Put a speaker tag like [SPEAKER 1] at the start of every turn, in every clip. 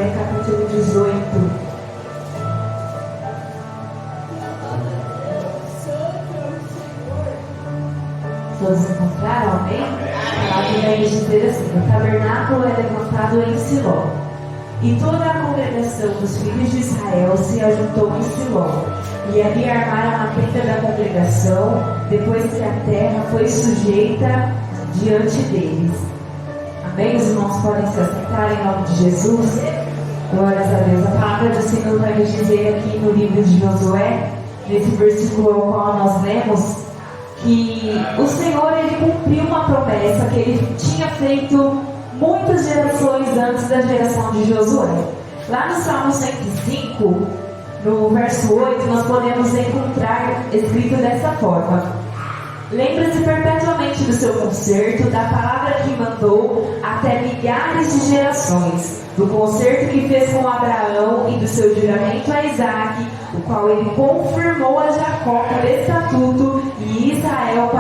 [SPEAKER 1] Josué capítulo 18. Todos encontraram? Amém? A palavra vai dizer assim: o tabernáculo é levantado em Siló, e toda a congregação dos filhos de Israel se ajuntou em Siló, e ali armaram a tenda da congregação, depois que a terra foi sujeita diante deles. Amém? Os irmãos podem se assentar em nome de Jesus. Glórias a Deus. A palavra do Senhor vai nos dizer aqui no livro de Josué, nesse versículo ao qual nós lemos, que o Senhor, ele cumpriu uma promessa que ele tinha feito muitas gerações antes da geração de Josué. Lá no Salmo 105, no verso 8, nós podemos encontrar escrito dessa forma: lembra-se perpetuamente do seu concerto, da palavra que mandou até milhares de gerações, do concerto que fez com Abraão e do seu juramento a Isaque, o qual ele confirmou a Jacó por estatuto e Israel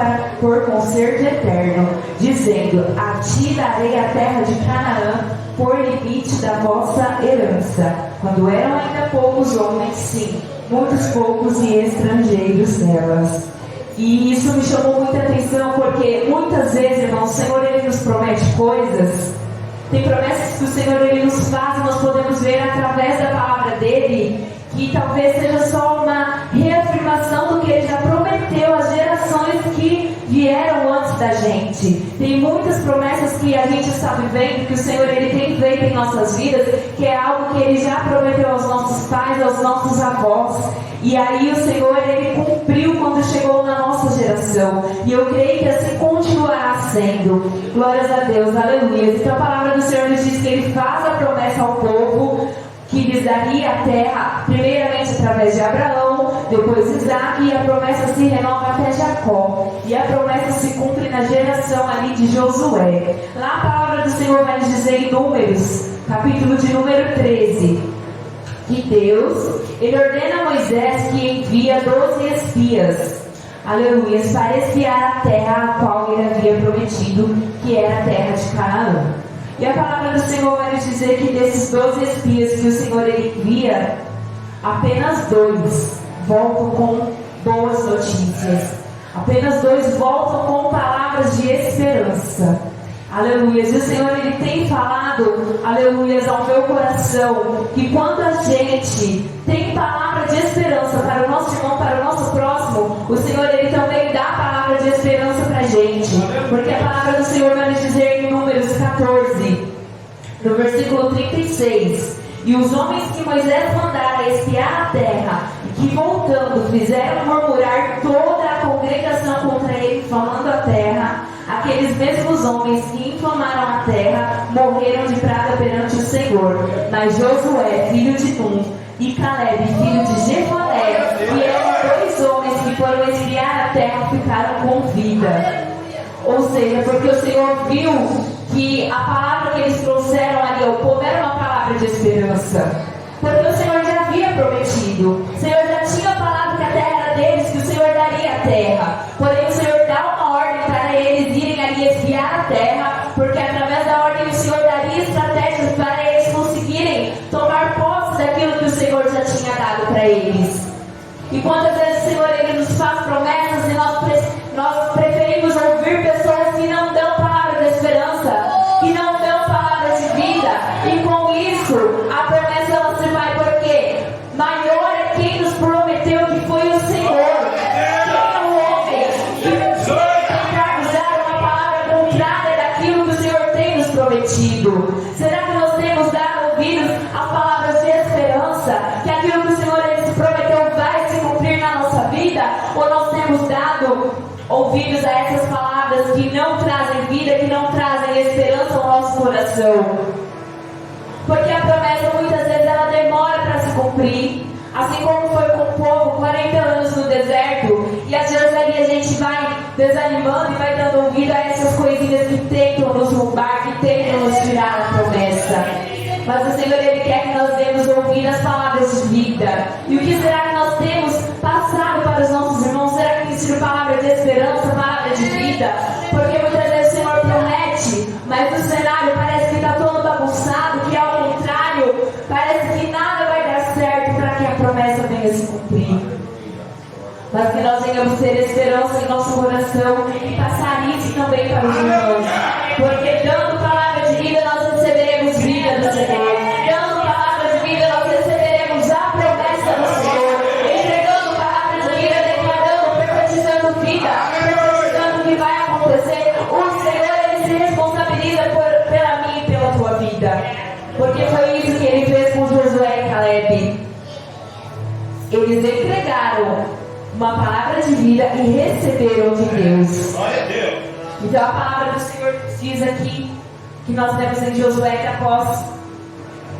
[SPEAKER 1] por concerto eterno, dizendo: a ti darei a terra de Canaã por limite da vossa herança, quando eram ainda poucos homens, sim, muitos poucos e estrangeiros nelas. E isso me chamou muita atenção, porque muitas vezes, irmãos, o Senhor, ele nos promete coisas. Tem promessas que o Senhor, ele nos faz, e nós podemos ver através da palavra dele, que talvez seja só uma reafirmação do que ele já prometeu às gerações que vieram antes da gente. Tem muitas promessas que a gente está vivendo, que o Senhor, ele tem feito em nossas vidas, que é algo que ele já prometeu aos nossos pais, aos nossos avós. E aí o Senhor, ele cumpriu quando chegou na nossa geração. E eu creio que assim continuará sendo. Glórias a Deus, aleluia. Então a palavra do Senhor nos diz que ele faz a promessa ao povo, que lhes daria a terra, primeiramente através de Abraão, depois Isaque, e a promessa se renova até Jacó. E a promessa se cumpre na geração ali de Josué. Lá a palavra do Senhor vai nos dizer em Números, capítulo de número 13, que Deus, ele ordena a Moisés que envia 12 espias, aleluias, para espiar a terra a qual ele havia prometido, que era a terra de Canaã. E a palavra do Senhor vai nos dizer que desses 12 espias que o Senhor, ele envia, apenas 2 voltam com boas notícias. Apenas 2 voltam com palavras de esperança. Aleluias. E o Senhor, ele tem falado, aleluias, ao meu coração, que quando a gente tem palavra de esperança para o nosso irmão, para o nosso próximo, o Senhor, ele também dá palavra de esperança para a gente. Porque a palavra do Senhor vai nos dizer em Números 14, no versículo 36: e os homens que Moisés mandara espiar a terra, e que voltando fizeram murmurar toda a congregação contra ele, inflamando a terra, aqueles mesmos homens que inflamaram a terra morreram de praga perante o Senhor. Mas Josué, filho de Nun, e Caleb, filho de Jefoné, que eram 2 homens que foram espiar a terra, ficaram com vida. Ou seja, porque o Senhor viu que a palavra que eles trouxeram ali ao povo era uma palavra de esperança. Porque o Senhor já havia prometido, o Senhor já tinha falado que a terra era deles, que o Senhor daria a terra. Porém o Senhor dá uma ordem para eles irem ali espiar a terra, porque através da ordem o Senhor daria estratégias para eles conseguirem tomar posse daquilo que o Senhor já tinha dado para eles. E quantas vezes o Senhor, ele nos faz promessas e nós preferimos ouvir pessoas que não dão palavra de esperança, que não dão palavra de vida, e com isso a promessa ela se vai, porque maior é quem nos prometeu, que foi o Senhor. Quem é o homem que tentar nos dar uma palavra contrária daquilo que o Senhor tem nos prometido? Será que nós temos dado ouvidos às palavras de esperança, que aquilo que o Senhor, ele se prometeu vai se cumprir na nossa vida? Ou nós temos dado ouvidos a essas palavras que não trazem vida, que não trazem esperança ao nosso coração? Porque a promessa muitas vezes ela demora para se cumprir, assim como foi com o povo, 40 anos no deserto, e às vezes ali a gente vai desanimando e vai dando ouvido a essas coisinhas que tentam nos roubar, que tentam nos tirar a promessa. Mas o Senhor, ele quer que nós demos ouvir as palavras de vida. E o que será que nós temos passado para os nossos irmãos? Será que tem sido palavra de esperança, palavra de vida? Porque muitas vezes o Senhor promete, mas o cenário parece que está todo bagunçado, que ao contrário, venhamos ter esperança em nosso coração e passar isso também para os irmãos. Porque dando palavra de vida, nós receberemos vida do Senhor. Dando palavra de vida, nós receberemos a promessa do Senhor. Entregando palavra de vida, declarando, profetizando vida, profetizando o que vai acontecer. O Senhor, Ele se responsabiliza pela minha e pela tua vida. Porque foi isso que Ele fez com Josué e Caleb. Eles entregaram uma palavra de vida e receberam de Deus. Então a palavra do Senhor diz aqui que nós temos em Josué que após,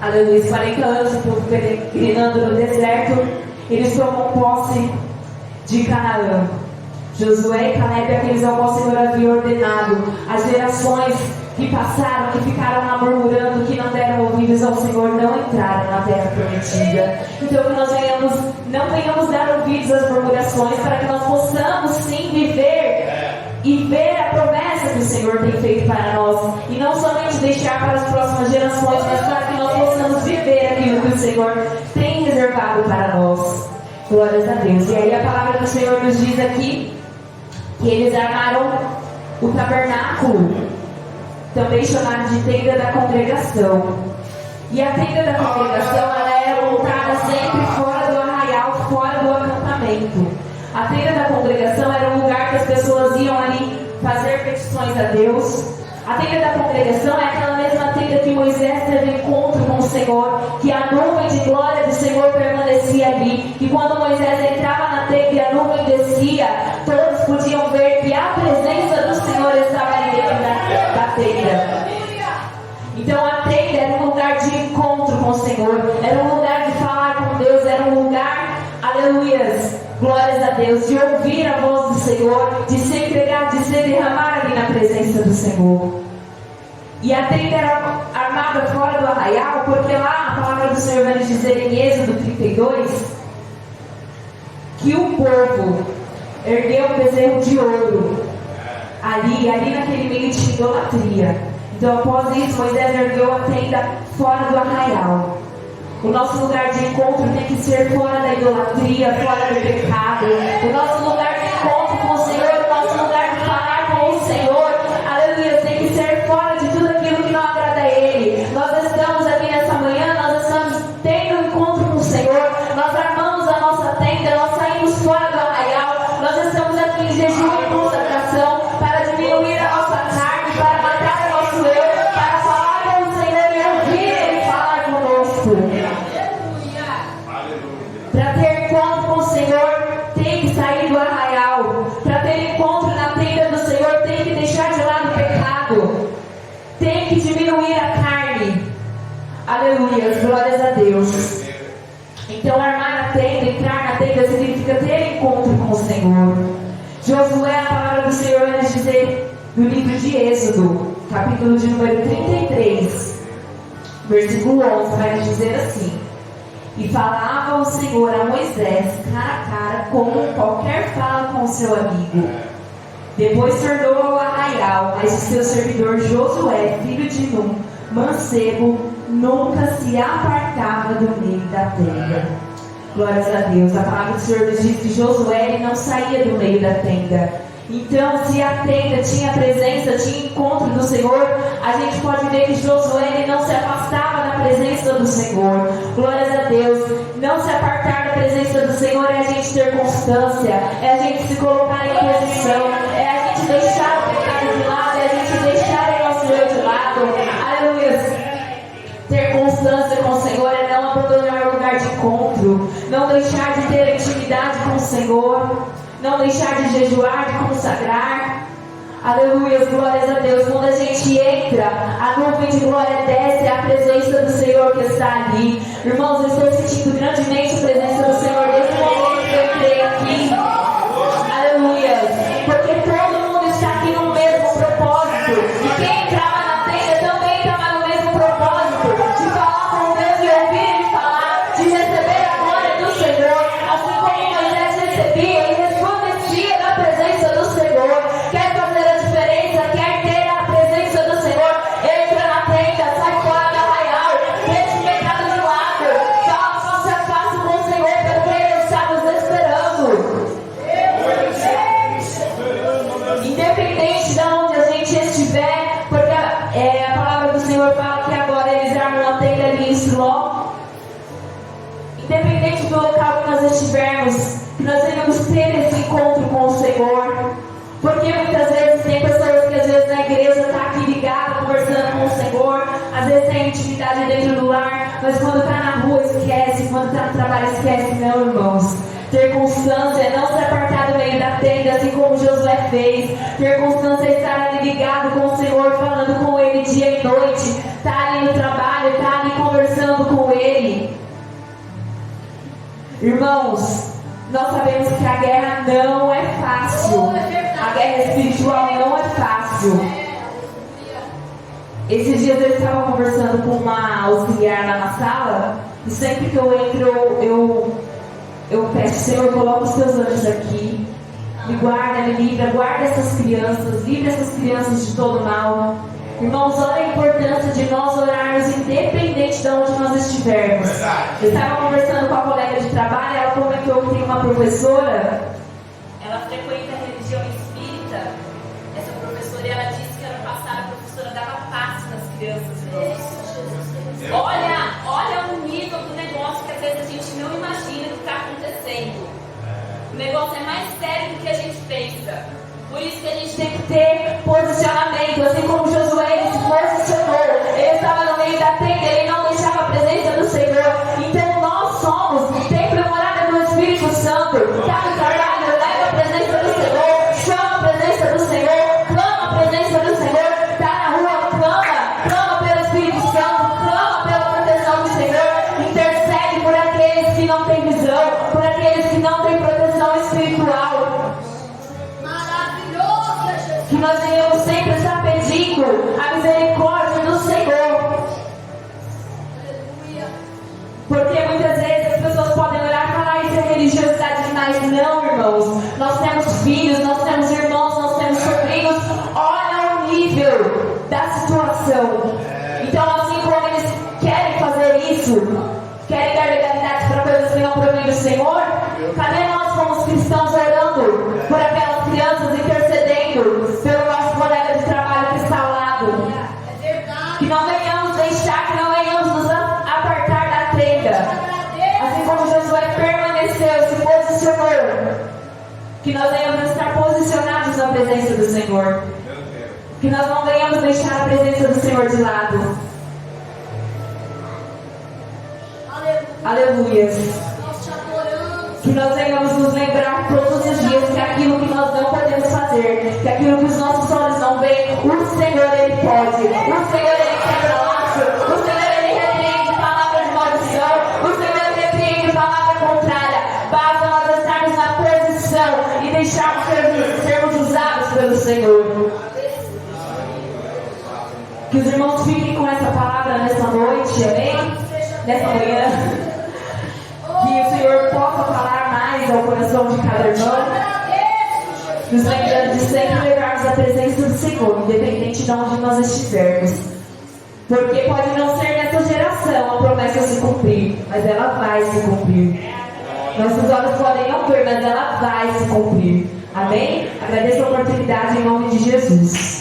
[SPEAKER 1] aleluia, 40 anos o povo peregrinando no deserto, eles tomam posse de Canaã. Josué e Caleb, aqueles ao qual o Senhor havia ordenado, as gerações que passaram, que ficaram lá murmurando, que não deram ouvidos ao Senhor, não entraram na terra prometida. Então que nós não venhamos dar ouvidos às murmurações, para que nós possamos sim viver e ver a promessa que o Senhor tem feito para nós, e não somente deixar para as próximas gerações, mas para que nós possamos viver aquilo que o Senhor tem reservado para nós. Glórias a Deus. E aí a palavra do Senhor nos diz aqui que eles armaram o tabernáculo, também chamado de tenda da congregação. E a tenda da congregação, ela era montada sempre fora do arraial, fora do acampamento. A tenda da congregação era um lugar que as pessoas iam ali fazer petições a Deus. A tenda da congregação é aquela mesma tenda que Moisés teve encontro com o Senhor, que a nuvem de glória do Senhor permanecia ali, que quando Moisés entrava na tenda e a nuvem descia, todos podiam ver que a presença do Senhor estava ali dentro da tenda. Então a tenda era um lugar de encontro com o Senhor, era um lugar de falar com Deus, era um lugar, aleluias, glórias a Deus, de ouvir a voz do Senhor, de se entregar, de se derramar ali na presença do Senhor. E a tenda era armada fora do arraial, porque lá a palavra do Senhor vai nos dizer em Êxodo 32 que o povo ergueu um bezerro de ouro ali naquele meio de idolatria. Então após isso, Moisés ergueu a tenda fora do arraial. O nosso lugar de encontro tem que ser fora da idolatria, fora do pecado. O nosso lugar de encontro com o Senhor, o nosso lugar de falar com o Senhor, aleluia, tem que ser fora de tudo aquilo que não agrada a Ele. Nós estamos aqui nessa manhã, nós estamos tendo um encontro com o Senhor, nós armamos a nossa tenda, nós saímos fora do arraial, nós estamos aqui em jejum e consagração para diminuir a nossa carne, para matar o nosso eu, para falar com o Senhor e ouvir Ele falar conosco. Para ter encontro com o Senhor, tem que sair do arraial. Para ter encontro na tenda do Senhor, tem que deixar de lado o pecado. Tem que diminuir a carne. Aleluia, glórias a Deus. Então armar a tenda, entrar na tenda, significa ter encontro com o Senhor. Josué, a palavra do Senhor vai nos dizer no livro de Êxodo, capítulo de número 33, versículo 11, vai nos dizer assim: e falava o Senhor a Moisés cara a cara, como qualquer fala com seu amigo. Depois tornou ao arraial, mas o seu servidor Josué, filho de Num, mancebo, nunca se apartava do meio da tenda. Glórias a Deus. A palavra do Senhor nos diz que Josué não saía do meio da tenda. Então, se a tenda tinha presença, tinha encontro do Senhor, a gente pode ver que Josué ele não se afastava da presença do Senhor. Glórias a Deus. Não se apartar da presença do Senhor é a gente ter constância, é a gente se colocar em posição, é a gente deixar o pecado de lado, é a gente deixar o nosso eu de lado. Aleluia. Ter constância com o Senhor é não abandonar o lugar de encontro, não deixar de ter intimidade com o Senhor, não deixar de jejuar, de consagrar. Aleluia, glórias a Deus. Quando a gente entra, a nuvem de glória desce, é a presença do Senhor que está ali. Irmãos, eu estou sentindo grandemente a presença do Senhor desde o momento que eu entrei aqui. Aleluia, porque todo mundo está aqui no mesmo propósito, e quem entrava na tenda também estava no mesmo propósito, de falar com Deus e ouvir Ele falar, de receber a glória do Senhor, assim como Moisés recebia e resplandecia da presença do Senhor. Quer fazer a diferença, quer ter a presença do Senhor, entra na tenda, sai fora do arraial, deixa o pecado de lado, fala face a face com o Senhor, pelo Siló. Independente do local que nós estivermos, que nós venhamos ter esse encontro com o Senhor. Porque muitas vezes tem pessoas que às vezes na igreja está aqui ligada, conversando com o Senhor, às vezes tem intimidade dentro do lar, mas quando está na rua esquece, quando está no trabalho esquece. Não, irmãos. Ter constância é não se apartar do meio da tenda, assim como Josué fez. Ter constância é estar ali ligado com o Senhor, falando com Ele dia e noite, estar ali no trabalho, estar ali conversando com Ele. Irmãos, nós sabemos que a guerra não é fácil. A guerra espiritual não é fácil. Esses dias eu estava conversando com uma auxiliar lá na sala, e sempre que eu entro, eu peço, Senhor, coloca os teus anjos aqui, me guarda, me livra, guarda essas crianças, livra essas crianças de todo mal. Irmãos, olha a importância de nós orarmos independente de onde nós estivermos. Eu estava conversando com a colega de trabalho, ela comentou que tem uma professora, ela frequenta a religião espírita. Essa professora, ela disse que ano passado a professora dava passe nas crianças. Olha o nível do negócio que às vezes a gente não imagina que está acontecendo. O negócio é mais sério do que a gente pensa. Por isso que a gente tem que ter posicionamento, assim como Josué, ele se posicionou. Ele estava no meio da tenda, ele não deixava a presença do Senhor. Então nós somos templo e morada do Espírito Santo. Está no trabalho, leva a presença do Senhor, chama a presença do Senhor, clama a presença do Senhor. Está na rua, clama pelo Espírito Santo, clama pela proteção do Senhor. Intercede por aqueles que não têm visão, por aqueles que não têm proteção espiritual. Que nós venhamos sempre estar pedindo a misericórdia do Senhor. Porque muitas vezes as pessoas podem olhar e falar, isso é religiosidade demais. Não, irmãos. Nós temos filhos, nós temos irmãos, nós temos sobrinhos. Olha o nível da situação. Então, assim como eles querem fazer isso, querem dar legalidade para coisas que não provêm do Senhor, cadê nós como cristãos orando por aquelas crianças, intercedendo pelo nosso colega de trabalho que está ao lado? Que não venhamos deixar, que não venhamos nos apartar da tenda. Assim como Josué permaneceu, se posicionou. Que nós venhamos estar posicionados na presença do Senhor. Que nós não venhamos deixar a presença do Senhor de lado. Aleluia. Que nós venhamos nos lembrar todos os dias que aquilo que nós não podemos fazer, que aquilo que os nossos olhos não veem, o Senhor, Ele pode. O Senhor, Ele quebra laço. O Senhor, Ele repreende palavra de maldição. O Senhor, Ele repreende palavra contrária. Basta nós estarmos na posição e deixarmos sermos usados pelo Senhor. Que os irmãos fiquem com essa palavra nessa noite, amém? Nessa manhã. Que o Senhor possa falar mais ao coração de cada irmão, nos lembrando de sempre levarmos a presença do Senhor, independente de onde nós estivermos. Porque pode não ser nessa geração a promessa se cumprir, mas ela vai se cumprir. Nossos olhos podem não ver, mas ela vai se cumprir. Amém? Agradeço a oportunidade em nome de Jesus.